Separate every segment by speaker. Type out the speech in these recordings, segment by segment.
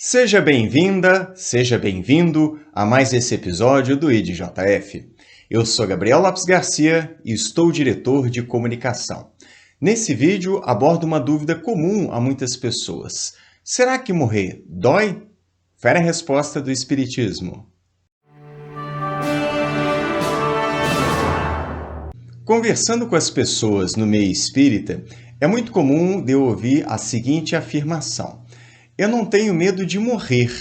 Speaker 1: Seja bem-vinda, seja bem-vindo a mais esse episódio do IDJF. Eu sou Gabriel Lopes Garcia e estou diretor de comunicação. Nesse vídeo abordo uma dúvida comum a muitas pessoas. Será que morrer dói? Confere a resposta do Espiritismo. Conversando com as pessoas no meio espírita, é muito comum de eu ouvir a seguinte afirmação: eu não tenho medo de morrer,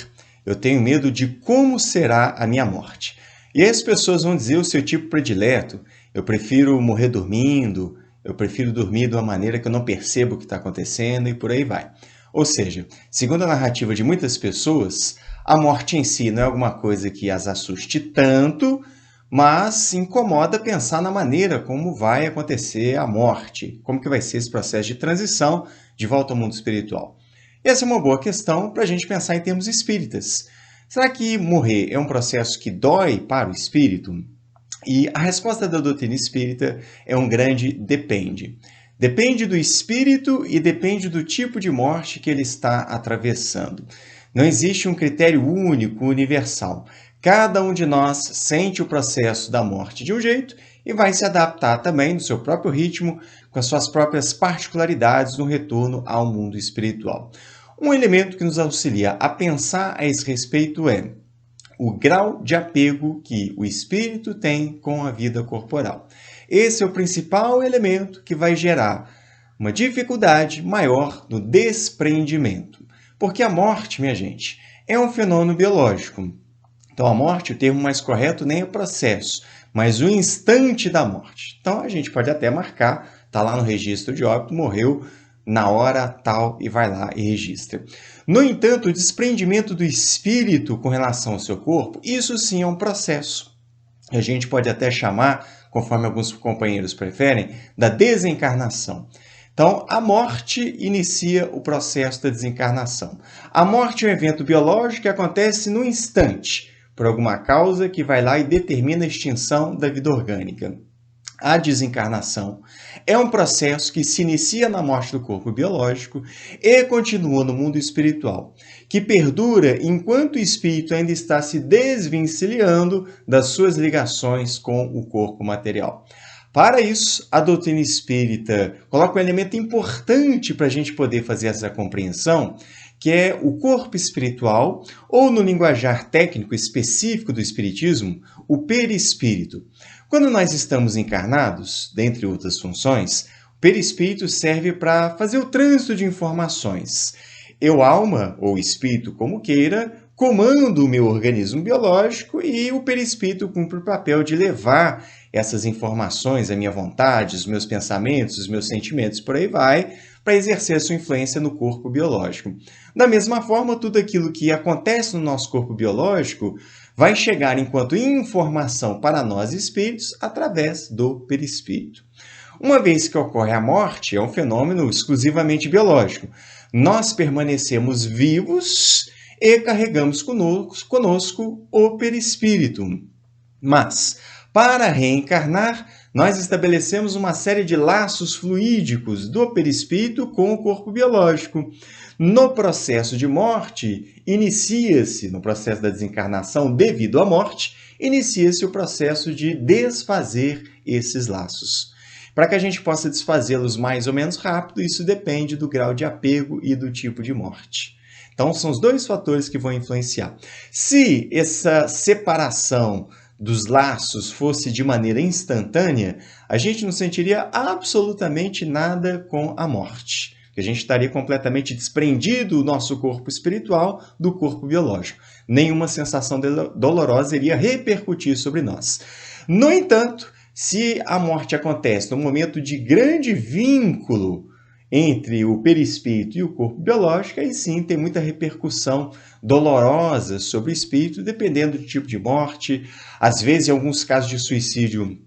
Speaker 1: eu tenho medo de como será a minha morte. E aí as pessoas vão dizer o seu tipo predileto: eu prefiro morrer dormindo, eu prefiro dormir de uma maneira que eu não percebo o que está acontecendo e por aí vai. Ou seja, segundo a narrativa de muitas pessoas, a morte em si não é alguma coisa que as assuste tanto, mas incomoda pensar na maneira como vai acontecer a morte, como que vai ser esse processo de transição de volta ao mundo espiritual. Essa é uma boa questão para a gente pensar em termos espíritas. Será que morrer é um processo que dói para o espírito? E a resposta da doutrina espírita é um grande depende. Depende do espírito e depende do tipo de morte que ele está atravessando. Não existe um critério único, universal. Cada um de nós sente o processo da morte de um jeito e vai se adaptar também no seu próprio ritmo, com as suas próprias particularidades no retorno ao mundo espiritual. Um elemento que nos auxilia a pensar a esse respeito é o grau de apego que o espírito tem com a vida corporal. Esse é o principal elemento que vai gerar uma dificuldade maior no desprendimento. Porque a morte, minha gente, é um fenômeno biológico. Então, a morte, o termo mais correto nem é o processo, mas o instante da morte. Então, a gente pode até marcar, está lá no registro de óbito, morreu na hora tal e vai lá e registra. No entanto, o desprendimento do espírito com relação ao seu corpo, isso sim é um processo. A gente pode até chamar, conforme alguns companheiros preferem, da desencarnação. Então, a morte inicia o processo da desencarnação. A morte é um evento biológico que acontece no instante, por alguma causa que vai lá e determina a extinção da vida orgânica. A desencarnação é um processo que se inicia na morte do corpo biológico e continua no mundo espiritual, que perdura enquanto o espírito ainda está se desvencilhando das suas ligações com o corpo material. Para isso, a doutrina espírita coloca um elemento importante para a gente poder fazer essa compreensão, que é o corpo espiritual, ou no linguajar técnico específico do espiritismo, o perispírito. Quando nós estamos encarnados, dentre outras funções, o perispírito serve para fazer o trânsito de informações. Eu, alma, ou espírito como queira, comando o meu organismo biológico e o perispírito cumpre o papel de levar essas informações, a minha vontade, os meus pensamentos, os meus sentimentos, por aí vai, para exercer a sua influência no corpo biológico. Da mesma forma, tudo aquilo que acontece no nosso corpo biológico vai chegar enquanto informação para nós espíritos através do perispírito. Uma vez que ocorre a morte, é um fenômeno exclusivamente biológico. Nós permanecemos vivos e carregamos conosco o perispírito. Mas, para reencarnar, nós estabelecemos uma série de laços fluídicos do perispírito com o corpo biológico. No processo de morte, no processo da desencarnação devido à morte, inicia-se o processo de desfazer esses laços. Para que a gente possa desfazê-los mais ou menos rápido, isso depende do grau de apego e do tipo de morte. Então, são os dois fatores que vão influenciar. Se essa separação dos laços fosse de maneira instantânea, a gente não sentiria absolutamente nada com a morte. A gente estaria completamente desprendido do nosso corpo espiritual do corpo biológico. Nenhuma sensação dolorosa iria repercutir sobre nós. No entanto, se a morte acontece no momento de grande vínculo entre o perispírito e o corpo biológico, aí sim tem muita repercussão dolorosa sobre o espírito, dependendo do tipo de morte. Às vezes, em alguns casos de suicídio,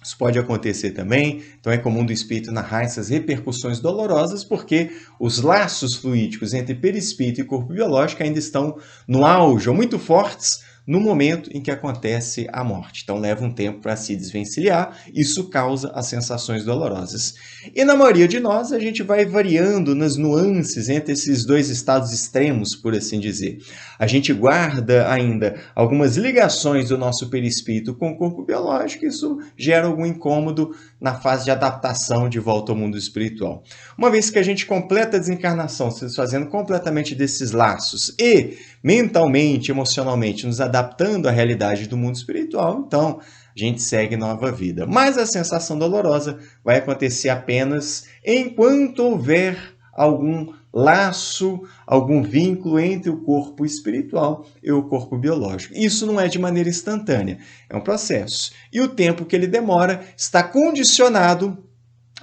Speaker 1: isso pode acontecer também. Então, é comum do espírito narrar essas repercussões dolorosas, porque os laços fluídicos entre perispírito e corpo biológico ainda estão no auge, ou muito fortes, no momento em que acontece a morte. Então leva um tempo para se desvencilhar, isso causa as sensações dolorosas. E na maioria de nós, a gente vai variando nas nuances entre esses dois estados extremos, por assim dizer. A gente guarda ainda algumas ligações do nosso perispírito com o corpo biológico, e isso gera algum incômodo na fase de adaptação de volta ao mundo espiritual. Uma vez que a gente completa a desencarnação, se desfazendo completamente desses laços e mentalmente, emocionalmente, nos adaptando à realidade do mundo espiritual, então a gente segue nova vida. Mas a sensação dolorosa vai acontecer apenas enquanto houver algum laço, algum vínculo entre o corpo espiritual e o corpo biológico. Isso não é de maneira instantânea, é um processo. E o tempo que ele demora está condicionado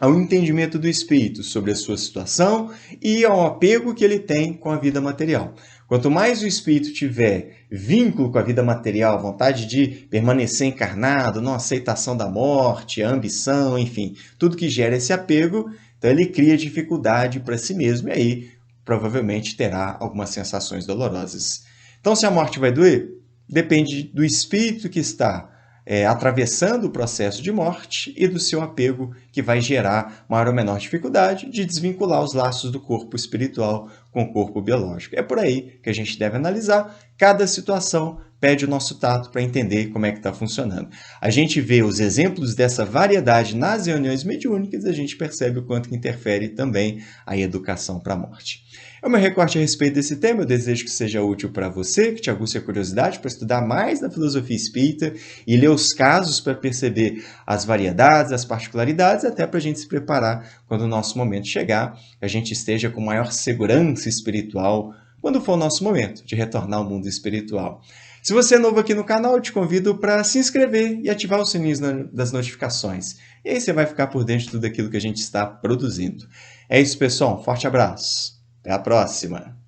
Speaker 1: ao entendimento do espírito sobre a sua situação e ao apego que ele tem com a vida material. Quanto mais o espírito tiver vínculo com a vida material, vontade de permanecer encarnado, não aceitação da morte, a ambição, enfim, tudo que gera esse apego, então ele cria dificuldade para si mesmo e aí provavelmente terá algumas sensações dolorosas. Então, se a morte vai doer, depende do espírito que está atravessando o processo de morte e do seu apego, que vai gerar maior ou menor dificuldade de desvincular os laços do corpo espiritual com o corpo biológico. É por aí que a gente deve analisar. Cada situação pede o nosso tato para entender como é que está funcionando. A gente vê os exemplos dessa variedade nas reuniões mediúnicas e a gente percebe o quanto que interfere também a educação para a morte. É o meu recorte a respeito desse tema. Eu desejo que seja útil para você, que te aguce a curiosidade para estudar mais da filosofia espírita e ler os casos para perceber as variedades, as particularidades, até para a gente se preparar quando o nosso momento chegar, que a gente esteja com maior segurança espiritual quando for o nosso momento de retornar ao mundo espiritual. Se você é novo aqui no canal, eu te convido para se inscrever e ativar os sininhos das notificações. E aí você vai ficar por dentro de tudo aquilo que a gente está produzindo. É isso, pessoal. Um forte abraço. Até a próxima!